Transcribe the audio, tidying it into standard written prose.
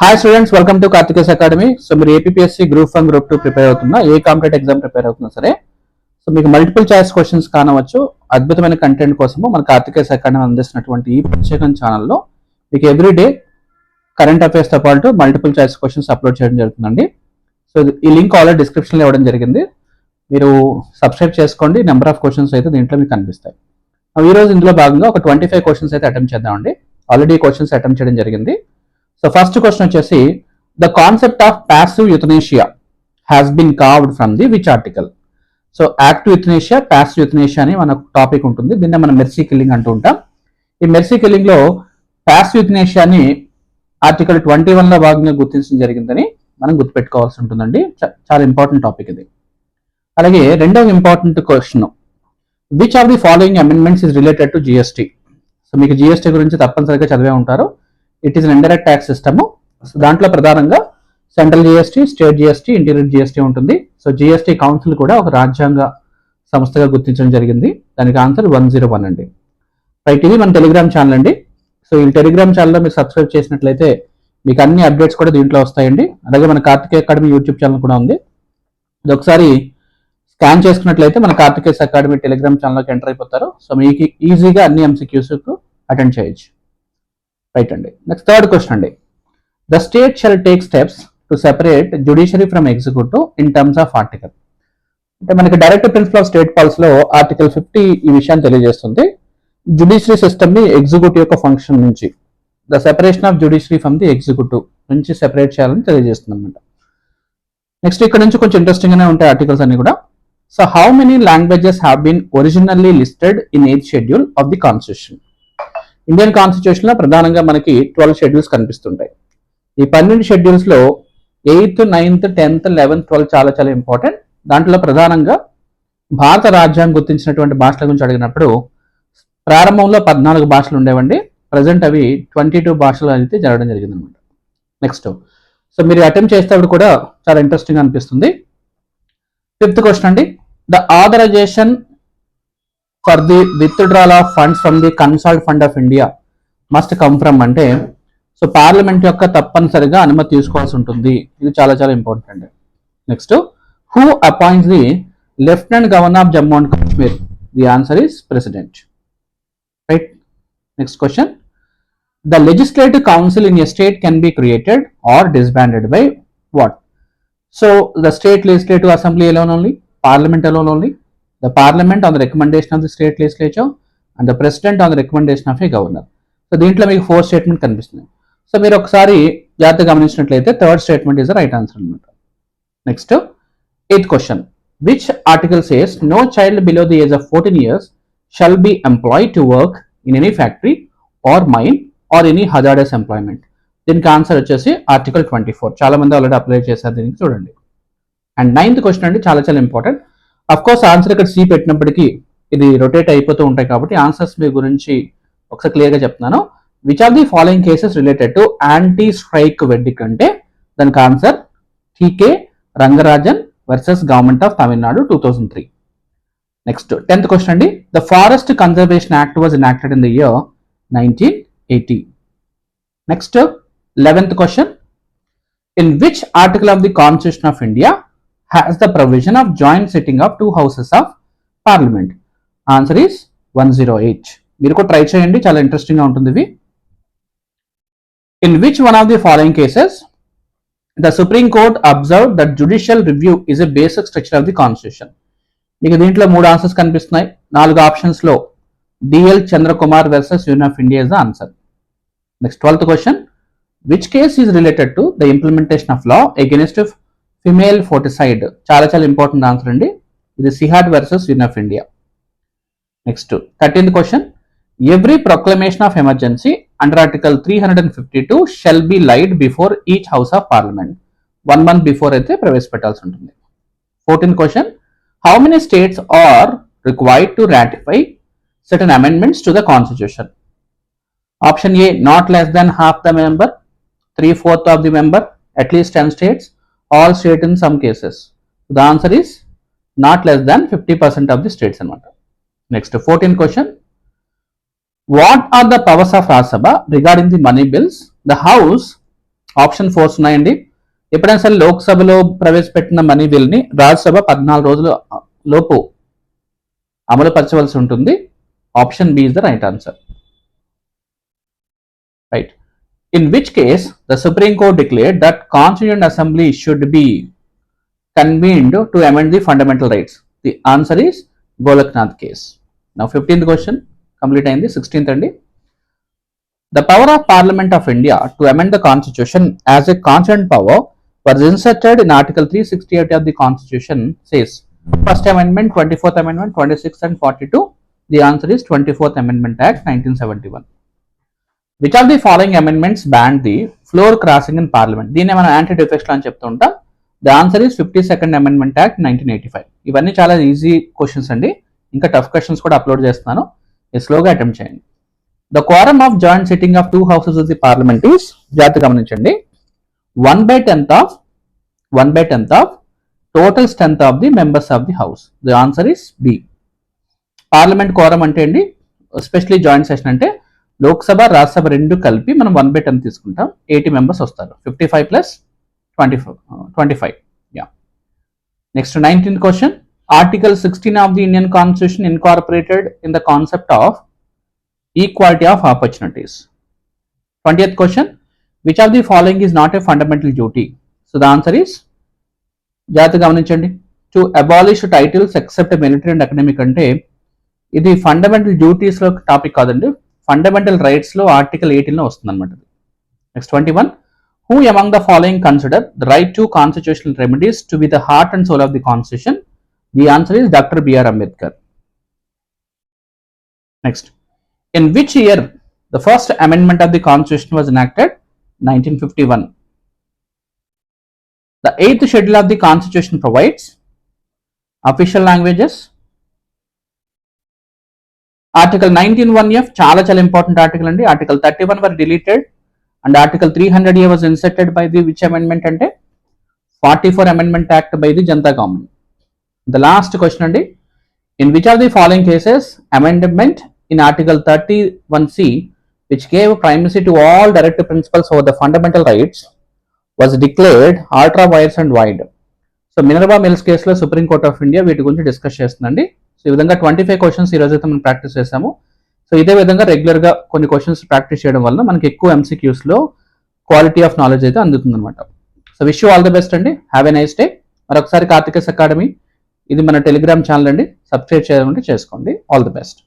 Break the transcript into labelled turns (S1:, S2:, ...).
S1: Hi students, welcome to Karthikey's academy. So మీరు APSC group 1 group 2 prepare అవుతున్నా, ఏ competitive exam prepare అవుతున్నా సరే, సో మీకు మల్టిపుల్ చాయిస్ క్వశ్చన్స్ కానవచ్చు. అద్భుతమైన కంటెంట్ కోసము మన కార్తికేస్ అకాడమీ అందిస్తున్నటువంటి ఈ ప్రత్యేక ఛానల్లో మీకు ఎవ్రీడే కరెంట్ అఫైర్స్తో పాటు మల్టిపుల్ చాయిస్ క్వశ్చన్స్ అప్లోడ్ చేయడం జరుగుతుందండి. సో ఈ లింక్ ఆల్రెడీ డిస్క్రిప్షన్లో ఇవ్వడం జరిగింది. మీరు సబ్స్క్రైబ్ చేసుకోండి. నెంబర్ ఆఫ్ క్వశ్చన్స్ అయితే దీంట్లో మీకు కనిపిస్తాయి. ఈ రోజు ఇందులో భాగంగా ఒక 25 క్వశ్చన్స్ అయితే అటెంప్ట్ చేద్దామండి. ఆల్రెడీ క్వశ్చన్స్ అటెంప్ట్ చేయడం జరిగింది. సో ఫస్ట్ క్వశ్చన్ వచ్చేసి, the concept of passive euthanasia has been carved from the which article? So active euthanasia, passive euthanasia అని మన టాపిక్ ఉంటుంది. దీన్ని మనం మెర్సీ కిల్లింగ్ అంటూ ఉంటాం. ఈ మెర్సీ కిల్లింగ్ లో ప్యాసివ్ యుథనేషియాని ఆర్టికల్ 21 లో భాగంగా గుర్తించడం జరిగిందని మనం గుర్తుపెట్టుకోవాల్సి ఉంటుందండి. చాలా ఇంపార్టెంట్ టాపిక్ ఇది. అలాగే రెండవ important question, which of the following amendments is related to GST? So మీకు జిఎస్టీ గురించి తప్పనిసరిగా చదివే ఉంటారు. It is an indirect tax system. So దాంట్లో ప్రధానంగా central GST, state GST, interior GST ఉంటుంది. సో జిఎస్టీ కౌన్సిల్ కూడా ఒక రాజ్యాంగ సంస్థగా గుర్తించడం జరిగింది. దానికి ఆన్సర్ 101 అండి. రైట్, ఇది మన టెలిగ్రామ్ ఛానల్ అండి. సో ఈ టెలిగ్రామ్ ఛానల్లో మీరు సబ్స్క్రైబ్ చేసినట్లయితే మీకు అన్ని అప్డేట్స్ కూడా దీంట్లో వస్తాయండి. అలాగే మన కార్తికేయ అకాడమీ యూట్యూబ్ ఛానల్ కూడా ఉంది. ఇది ఒకసారి స్కాన్ చేసుకున్నట్లయితే మన కార్తికేయ అకాడమీ టెలిగ్రామ్ ఛానల్లోకి ఎంటర్ అయిపోతారు. సో మీకు ఈజీగా అన్ని ఎంసీక్యూస్కు అటెండ్ చేయొచ్చు. రైట్ అండి. నెక్స్ట్ థర్డ్ క్వశ్చన్ అండి, the state shall take steps to separate judiciary from executive in terms of article. అంటే మనకి డైరెక్ట్ ప్రిన్సిపల్ ఆఫ్ స్టేట్ పాలసీలో ఆర్టికల్ 50 ఈ విషయాన్ని తెలియజేస్తుంది. జ్యుడిషియరీ సిస్టమ్ ని ఎగ్జిక్యూటివ్ యొక్క ఫంక్షన్ నుంచి, the separation of judiciary from the executive నుంచి సెపరేట్ చేయాలని తెలియజేస్తుంది అనమాట. నెక్స్ట్ ఇక్కడ నుంచి కొంచెం ఇంట్రెస్టింగ్ గానే ఉంటాయి ఆర్టికల్స్ అన్ని కూడా. So how many languages have been originally listed in 8th schedule of the constitution? Indian constitution లో ప్రధానంగా మనకి 12 షెడ్యూల్స్ కనిపిస్తుంటాయి. ఈ 12 షెడ్యూల్స్ లో 8th, 9th, 10th, 11th, 12 చాలా చాలా ఇంపార్టెంట్. దాంట్లో ప్రధానంగా భారత రాజ్యాంగం గుర్తించినటువంటి భాషల గురించి అడిగినప్పుడు ప్రారంభంలో 14 భాషలు ఉండేవండి. ప్రజెంట్ అవి 22 భాషలు అయితే జరగడం జరిగింది అనమాట. నెక్స్ట్, సో మీరు అటెంప్ట్ చేసేటప్పుడు కూడా చాలా ఇంట్రెస్టింగ్ అనిపిస్తుంది. 5th క్వశ్చన్ అండి, the authorization for the withdrawal of funds from the consolidated fund of India must come from అంటే, సో పార్లమెంట్ యొక్క తప్పనిసరిగా అనుమతి తీసుకోవాల్సి ఉంటుంది. ఇది చాలా చాలా ఇంపార్టెంట్ అండి. Next, who appoints the lieutenant governor of Jammu and Kashmir? The answer is president. Right. Next question, the legislative council in a state can be created or disbanded by what? So the state legislative assembly alone only, parliament alone only, the parliament on the recommendation of the state legislature, and the president on the recommendation of a governor. So దీంట్లో మీకు 4 statement కనిపిస్తుంది. So మీరు ఒకసారి జాగ్రత్తగా గమనించినట్లయితే third statement is the right answer అనమాట. Next 8th question, which article says no child below the age of 14 years shall be employed to work in any factory or mine or any hazardous employment? దీనికి answer వచ్చేసి article 24. చాలా మంది already apply చేశారు, దీనికి చూడండి. And 9th question అండి, చాలా చాలా ఇంపార్టెంట్. అఫ్ కోర్స్ ఆన్సర్ ఇక్కడ సి పెట్టినప్పటికీ ఇది రొటేట్ అయిపోతూ ఉంటాయి కాబట్టి ఆన్సర్స్ మీ గురించి ఒకసారి క్లియర్ గా చెప్తున్నాను. Which of the following cases related to anti strike verdict అంటే దానికి answer TK Rangarajan versus government of Tamil Nadu 2003. Next 10th question అండి, the forest conservation act was enacted in the year 1980. Next 11th question, in which article of the constitution of India has the provision of joint sitting of 2 houses of parliament? Answer is 108. మీరు కూడా try చేయండి, చాలా interesting గా ఉంటుంది ఇది. In which one of the following cases the Supreme Court observed that judicial review is a basic structure of the constitution? మీకు దీంట్లో 3 answers కనిపిస్తున్నాయి. 4 ఆప్షన్స్ లో DL Chandrakumar versus union of India is the answer. Next 12th question, which case is related to the implementation of law against female foeticide? చాలా చాలా important answer అండి. ఇది CEHAT versus union of India. Next 13th question, every proclamation of emergency under article 352 shall be laid before each house of parliament. 1 month before అయితే ప్రవేశపెట్టాల్సి ఉంటుంది. 14th question, how many states are required to ratify certain amendments to the constitution? Option A, not less than half the member, 3/4 of the member, at least 10 states, all state in some cases. The answer is not less than 50% of the states anamata. Next 14th question, what are the powers of Rajya Sabha regarding the money bills? The house option 4 ఉన్నాయండి. ఎప్పుడైనా సరే లోక్సభలో ప్రవేశపెట్టిన money బిల్ని Rajya Sabha 14 రోజుల లోపు అమలుపరచవలసి ఉంటుంది. Option B is the right answer. Right. In which case the Supreme Court declared that Constituent Assembly should be convened to amend the fundamental rights? The answer is Golaknath case. Now 15th question complete అయింది. 16th అండి. The power of Parliament of India to amend the Constitution as a constituent power was inserted in Article 368 of the Constitution says First Amendment, 24th Amendment, 26th and 42. The answer is 24th Amendment Act 1971. Which of the following amendments banned the floor crossing in Parliament? దీన్ని మనం anti defects అని చెప్తూ ఉంటాం. The answer is 52nd Amendment Act 1985. ఇవన్నీ చాలా easy questions అండి. ఇంకా tough questions కూడా అప్లోడ్ చేస్తున్నాను, స్లోగా అటెంప్ట్ చేయండి. The క్వారం of joint sitting of 2 houses of the Parliament is, జాగ్రత్తగా గమనించండి, 1/10 of total strength of the members of the house. The answer is B. Parliament quorum అంటే అండి, ఎస్పెషలీ జాయింట్ సెషన్ అంటే లోక్సభ రాజ్యసభ రెండు కలిపి మనం 1/10 తీసుకుంటాం. 80 members వస్తారు. 55 plus 25. Yeah. Next 19th question. Article 16 of the Indian constitution incorporated in the concept of equality of opportunities. 20th question. Which of the following is not a fundamental duty? So the answer is, జాగ్రత్తగా గమనించండి, to abolish titles except military and academic అంటే ఇది fundamental డ్యూటీస్లో topic కాదండి, fundamental రైట్స్లో article 18లో వస్తుంది అనమాట. Next 21. Who among the following consider the right to constitutional remedies to be the heart and soul of the constitution? The answer is doctor B R Ambedkar. Next. In which year the first amendment of the constitution was enacted? 1951. The 8th schedule of the Constitution provides official languages. Article 19(1)(f) చాలా important article అండి. Article 31 were deleted and Article 300(a) was inserted by the which amendment అంటే 44 Amendment Act by the Janata Government. The last question అండి, in which of the following cases amendment in Article 31C which gave primacy to all direct principles over the fundamental rights was declared ultra vires and void? So Minerva mills కేసులో supreme court of India వీటి గురించి discuss చేస్తుందండి. So ఈ విధంగా 25 questions ఈ రోజు అయితే మనం ప్రాక్టీస్ చేసాము. సో ఇదే విధంగా రెగ్యులర్గా కొన్ని క్వశ్చన్స్ ప్రాక్టీస్ చేయడం వల్ల మనకి ఎక్కువ MCQsలో క్వాలిటీ ఆఫ్ నాలెడ్జ్ అయితే అందుతుంది అనమాట. So wish you all the best అండి. Have a nice day. మరొకసారి కార్తికేస్ అకాడమీ ఇది మన టెలిగ్రామ్ ఛానల్ అండి, సబ్స్క్రైబ్ చేయాలంటే చేసుకోండి. All the best.